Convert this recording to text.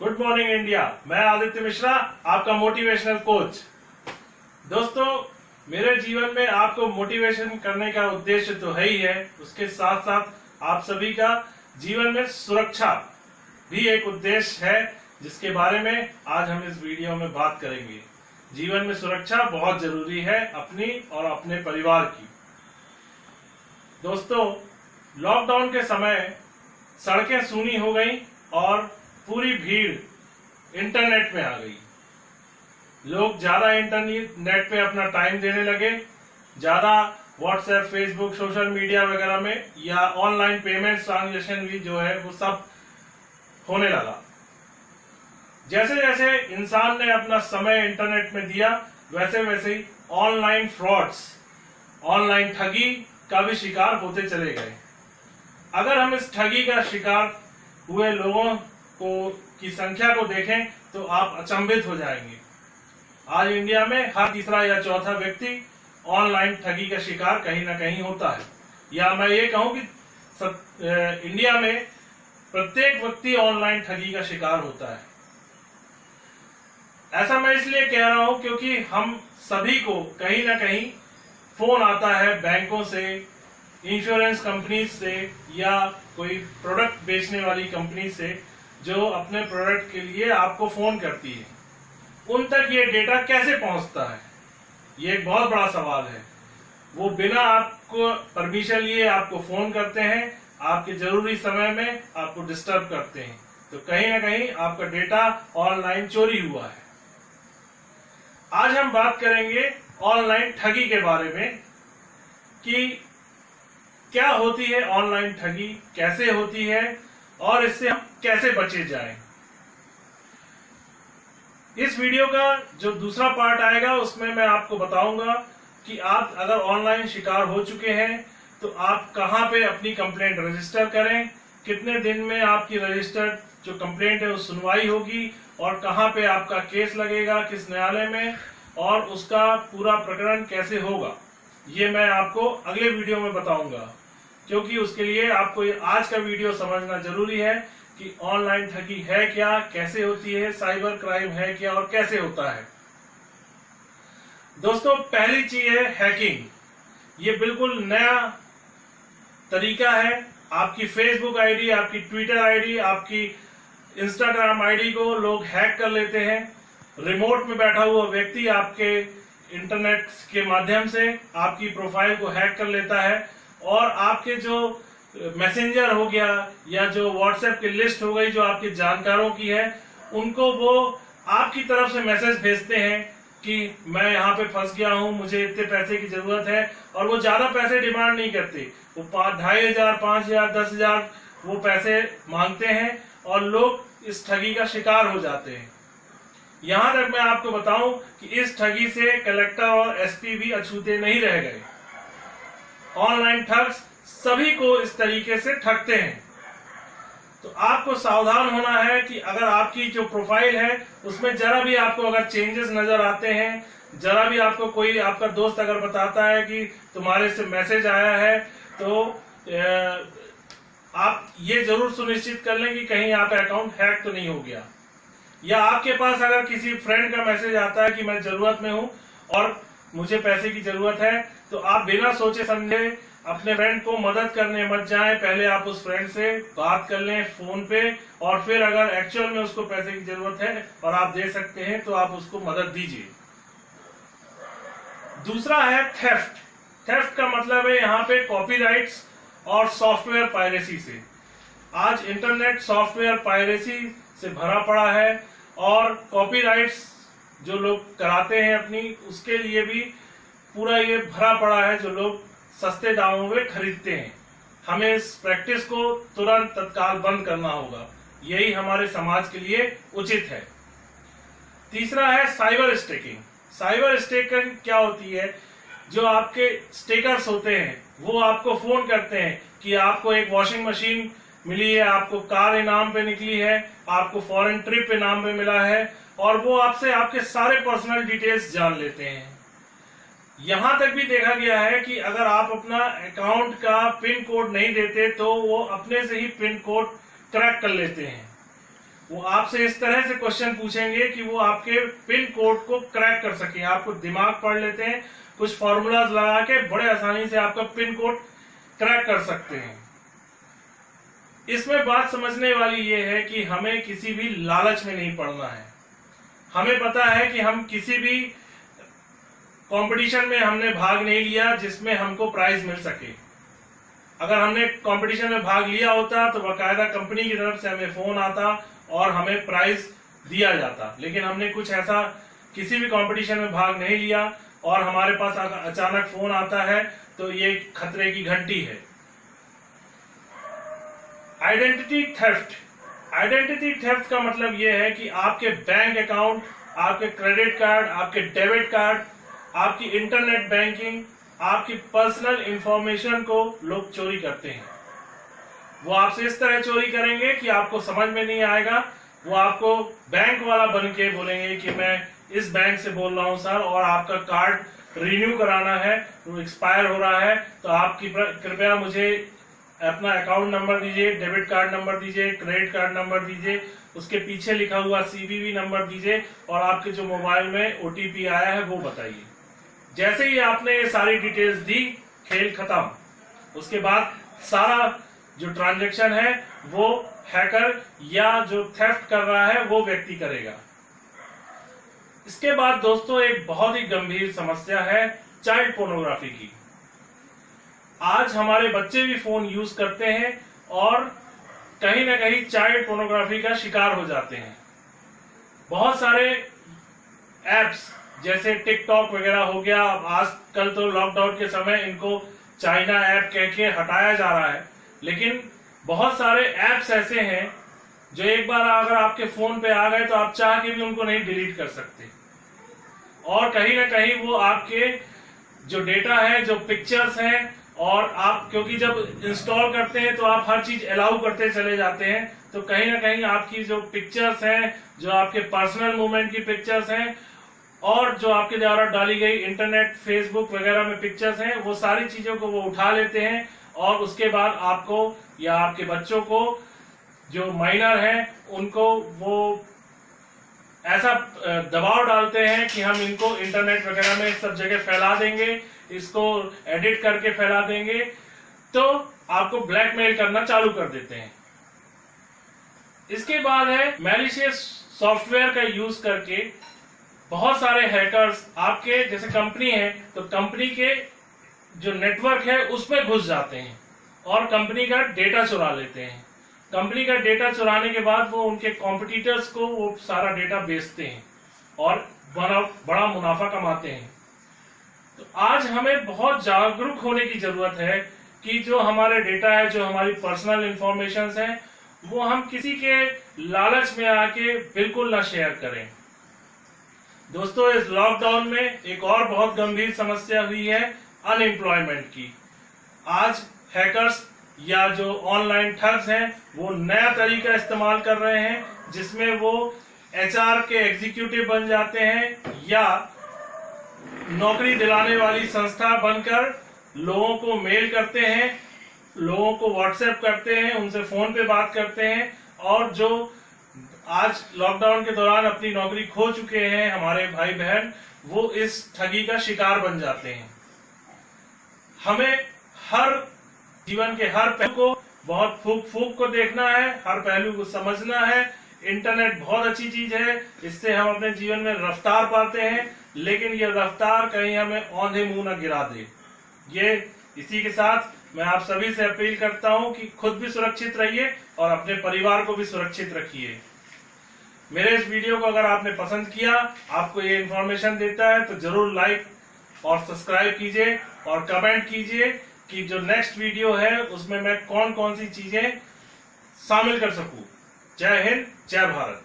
Good morning India. मैं आदित्य मिश्रा, आपका motivational coach. दोस्तों, मेरे जीवन में आपको मोटिवेशन करने का उद्देश्य तो है ही है, उसके साथ साथ आप सभी का जीवन में सुरक्षा भी एक उद्देश्य है, जिसके बारे में आज हम इस वीडियो में बात करेंगे। जीवन में सुरक्षा बहुत जरूरी है, अपनी और अपने परिवार की। दोस्तों, लॉकडाउन के समय सड़कें सूनी हो गई और पूरी भीड़ इंटरनेट में आ गई। लोग ज्यादा इंटरनेट पे अपना टाइम देने लगे, ज्यादा व्हाट्सएप, फेसबुक, सोशल मीडिया वगैरह में, या ऑनलाइन पेमेंट ट्रांजेक्शन भी जो है वो सब होने लगा। जैसे जैसे इंसान ने अपना समय इंटरनेट में दिया, वैसे वैसे ही ऑनलाइन फ्रॉड्स, ऑनलाइन ठगी का भी शिकार होते चले गए। अगर हम इस ठगी का शिकार हुए लोगों की संख्या को देखें तो आप अचंभित हो जाएंगे। आज इंडिया में हर तीसरा या चौथा व्यक्ति ऑनलाइन ठगी का शिकार कहीं ना कहीं होता है, या मैं ये कहूं कि इंडिया में प्रत्येक व्यक्ति ऑनलाइन ठगी का शिकार होता है। ऐसा मैं इसलिए कह रहा हूं क्योंकि हम सभी को कहीं ना कहीं फोन आता है बैंकों से, इंश्योरेंस कंपनी से, या कोई प्रोडक्ट बेचने वाली कंपनी से, जो अपने प्रोडक्ट के लिए आपको फोन करती है। उन तक ये डेटा कैसे पहुंचता है, ये एक बहुत बड़ा सवाल है। वो बिना आपको परमिशन लिए आपको फोन करते हैं, आपके जरूरी समय में आपको डिस्टर्ब करते हैं, तो कहीं ना कहीं आपका डेटा ऑनलाइन चोरी हुआ है। आज हम बात करेंगे ऑनलाइन ठगी के बारे में कि क्या होती है ऑनलाइन ठगी, कैसे होती है और इससे हम कैसे बचे जाएं। इस वीडियो का जो दूसरा पार्ट आएगा उसमें मैं आपको बताऊंगा कि आप अगर ऑनलाइन शिकार हो चुके हैं तो आप कहां पे अपनी कंप्लेंट रजिस्टर करें, कितने दिन में आपकी रजिस्टर्ड जो कंप्लेंट है वो सुनवाई होगी, और कहां पे आपका केस लगेगा, किस न्यायालय में, और उसका पूरा प्रकरण कैसे होगा, ये मैं आपको अगले वीडियो में बताऊंगा। क्योंकि उसके लिए आपको आज का वीडियो समझना जरूरी है कि ऑनलाइन ठगी है क्या, कैसे होती है, साइबर क्राइम है क्या और कैसे होता है। दोस्तों, पहली चीज है हैकिंग। ये बिल्कुल नया तरीका है। आपकी फेसबुक आईडी, आपकी ट्विटर आईडी, आपकी इंस्टाग्राम आईडी को लोग हैक कर लेते हैं। रिमोट में बैठा हुआ व्यक्ति आपके इंटरनेट के माध्यम से आपकी प्रोफाइल को हैक कर लेता है, और आपके जो मैसेंजर हो गया या जो व्हाट्सएप की लिस्ट हो गई जो आपके जानकारों की है, उनको वो आपकी तरफ से मैसेज भेजते हैं कि मैं यहाँ पे फंस गया हूँ, मुझे इतने पैसे की जरूरत है। और वो ज्यादा पैसे डिमांड नहीं करते, वो 2,500, 5,000, 10,000 वो पैसे मांगते हैं, और लोग इस ठगी का शिकार हो जाते हैं। यहां तक मैं आपको बताऊं कि इस ठगी से कलेक्टर और एसपी भी अछूते नहीं रह गए। ऑनलाइन ठग्स सभी को इस तरीके से ठगते हैं। तो आपको सावधान होना है कि अगर आपकी जो प्रोफाइल है उसमें जरा भी आपको अगर चेंजेस नजर आते हैं, जरा भी आपको कोई आपका दोस्त अगर बताता है कि तुम्हारे से मैसेज आया है, तो आप ये जरूर सुनिश्चित कर लें कि कहीं आपका अकाउंट हैक तो नहीं हो गया। या आपके पास अगर किसी फ्रेंड का मैसेज आता है कि मैं जरूरत में हूं और मुझे पैसे की जरूरत है, तो आप बिना सोचे समझे अपने फ्रेंड को मदद करने मत जाएं। पहले आप उस फ्रेंड से बात कर लें फोन पे, और फिर अगर एक्चुअल में उसको पैसे की जरूरत है और आप दे सकते हैं तो आप उसको मदद दीजिए। दूसरा है थेफ्ट। थेफ्ट का मतलब है यहाँ पे कॉपीराइट्स और सॉफ्टवेयर पायरेसी से। आज इंटरनेट सॉफ्टवेयर पायरेसी से भरा पड़ा है, और कॉपीराइट्स जो लोग कराते हैं अपनी, उसके लिए भी पूरा ये भरा पड़ा है, जो लोग सस्ते दामों में खरीदते हैं। हमें इस प्रैक्टिस को तुरंत तत्काल बंद करना होगा, यही हमारे समाज के लिए उचित है। तीसरा है साइबर स्टेकिंग। साइबर स्टेकिंग क्या होती है? जो आपके स्टेकर्स होते हैं वो आपको फोन करते हैं कि आपको एक वॉशिंग मशीन मिली है, आपको कार इनाम पे निकली है, आपको फॉरेन ट्रिप इनाम पे मिला है, और वो आपसे आपके सारे पर्सनल डिटेल्स जान लेते हैं। यहां तक भी देखा गया है कि अगर आप अपना अकाउंट का पिन कोड नहीं देते तो वो अपने से ही पिन कोड क्रैक कर लेते हैं। वो आपसे इस तरह से क्वेश्चन पूछेंगे कि वो आपके पिन कोड को क्रैक कर सके। आपको दिमाग पढ़ लेते हैं, कुछ फॉर्मूलाज लगा के बड़े आसानी से आपका पिन कोड क्रैक कर सकते हैं। इसमें बात समझने वाली ये है कि हमें किसी भी लालच में नहीं पड़ना है। हमें पता है कि हम किसी भी कंपटीशन में हमने भाग नहीं लिया जिसमें हमको प्राइज मिल सके। अगर हमने कंपटीशन में भाग लिया होता तो बाकायदा कंपनी की तरफ से हमें फोन आता और हमें प्राइज दिया जाता, लेकिन हमने कुछ ऐसा किसी भी कंपटीशन में भाग नहीं लिया और हमारे पास अचानक फोन आता है, तो ये खतरे की घंटी है। आइडेंटिटी थेफ्ट का मतलब ये है कि आपके बैंक अकाउंट, आपके क्रेडिट कार्ड, आपके डेबिट कार्ड, आपकी इंटरनेट बैंकिंग, आपकी पर्सनल इंफॉर्मेशन को लोग चोरी करते हैं। वो आपसे इस तरह चोरी करेंगे कि आपको समझ में नहीं आएगा। वो आपको बैंक वाला बन के बोलेंगे कि मैं इस बैंक से बोल रहा हूं सर, और आपका कार्ड रिन्यू कराना है, वो एक्सपायर हो रहा है, तो आपकी कृपया मुझे अपना अकाउंट नंबर दीजिए, डेबिट कार्ड नंबर दीजिए, क्रेडिट कार्ड नंबर दीजिए, उसके पीछे लिखा हुआ CVV नंबर दीजिए, और आपके जो मोबाइल में OTP आया है वो बताइए। जैसे ही आपने ये सारी डिटेल्स दी, खेल खत्म। उसके बाद सारा जो ट्रांजैक्शन है वो हैकर या जो थेफ्ट कर रहा है वो व्यक्ति करेगा। इसके बाद दोस्तों एक बहुत ही गंभीर समस्या है चाइल्ड पोर्नोग्राफी की। आज हमारे बच्चे भी फोन यूज करते हैं और कहीं ना कहीं चाइल्ड पोर्नोग्राफी का शिकार हो जाते हैं। बहुत सारे एप्स जैसे टिकटॉक वगैरह हो गया, आजकल तो लॉकडाउन के समय इनको चाइना ऐप कह के हटाया जा रहा है, लेकिन बहुत सारे एप्स ऐसे हैं जो एक बार अगर आपके फोन पे आ गए तो आप चाह के भी उनको नहीं डिलीट कर सकते। और कहीं ना कहीं वो आपके जो डेटा है, जो पिक्चर्स हैं, और आप क्योंकि जब इंस्टॉल करते हैं तो आप हर चीज अलाउ करते चले जाते हैं, तो कहीं ना कहीं आपकी जो पिक्चर्स हैं, जो आपके पर्सनल मूवमेंट की पिक्चर्स हैं, और जो आपके द्वारा डाली गई इंटरनेट, फेसबुक वगैरह में पिक्चर्स हैं, वो सारी चीजों को वो उठा लेते हैं और उसके बाद आपको या आपके बच्चों को, जो माइनर हैं, उनको वो ऐसा दबाव डालते हैं कि हम इनको इंटरनेट वगैरह में सब जगह फैला देंगे, इसको एडिट करके फैला देंगे, तो आपको ब्लैकमेल करना चालू कर देते हैं। इसके बाद है मैलिशियस सॉफ्टवेयर का यूज करके बहुत सारे हैकर्स आपके, जैसे कंपनी है तो कंपनी के जो नेटवर्क है उसमें घुस जाते हैं और कंपनी का डेटा चुरा लेते हैं। कंपनी का डेटा चुराने के बाद वो उनके कॉम्पिटिटर्स को वो सारा डेटा बेचते हैं और बड़ा मुनाफा कमाते हैं। तो आज हमें बहुत जागरूक होने की जरूरत है कि जो हमारे डेटा है, जो हमारी पर्सनल इंफॉर्मेशन है, वो हम किसी के लालच में आके बिल्कुल ना शेयर करें। दोस्तों, इस लॉकडाउन में एक और बहुत गंभीर समस्या हुई है अनएम्प्लॉयमेंट की। आज हैकर्स या जो ऑनलाइन ठग्स हैं वो नया तरीका इस्तेमाल कर रहे हैं जिसमें वो HR के एग्जीक्यूटिव बन जाते हैं या नौकरी दिलाने वाली संस्था बनकर लोगों को मेल करते हैं, लोगों को व्हाट्सएप करते हैं, उनसे फोन पे बात करते हैं, और जो आज लॉकडाउन के दौरान अपनी नौकरी खो चुके हैं हमारे भाई बहन, वो इस ठगी का शिकार बन जाते हैं। हमें हर जीवन के हर पहलू को बहुत फूक को देखना है, हर पहलू को समझना है। इंटरनेट बहुत अच्छी चीज है, इससे हम अपने जीवन में रफ्तार पाते हैं, लेकिन ये रफ्तार कहीं हमें औंधे मुंह न गिरा दे। ये इसी के साथ मैं आप सभी से अपील करता हूं कि खुद भी सुरक्षित रहिए और अपने परिवार को भी सुरक्षित रखिए। मेरे इस वीडियो को अगर आपने पसंद किया, आपको ये इन्फॉर्मेशन देता है, तो जरूर लाइक और सब्सक्राइब कीजिए और कमेंट कीजिए कि जो नेक्स्ट वीडियो है उसमें मैं कौन कौन सी चीजें शामिल कर सकूं। जय हिंद, जय भारत।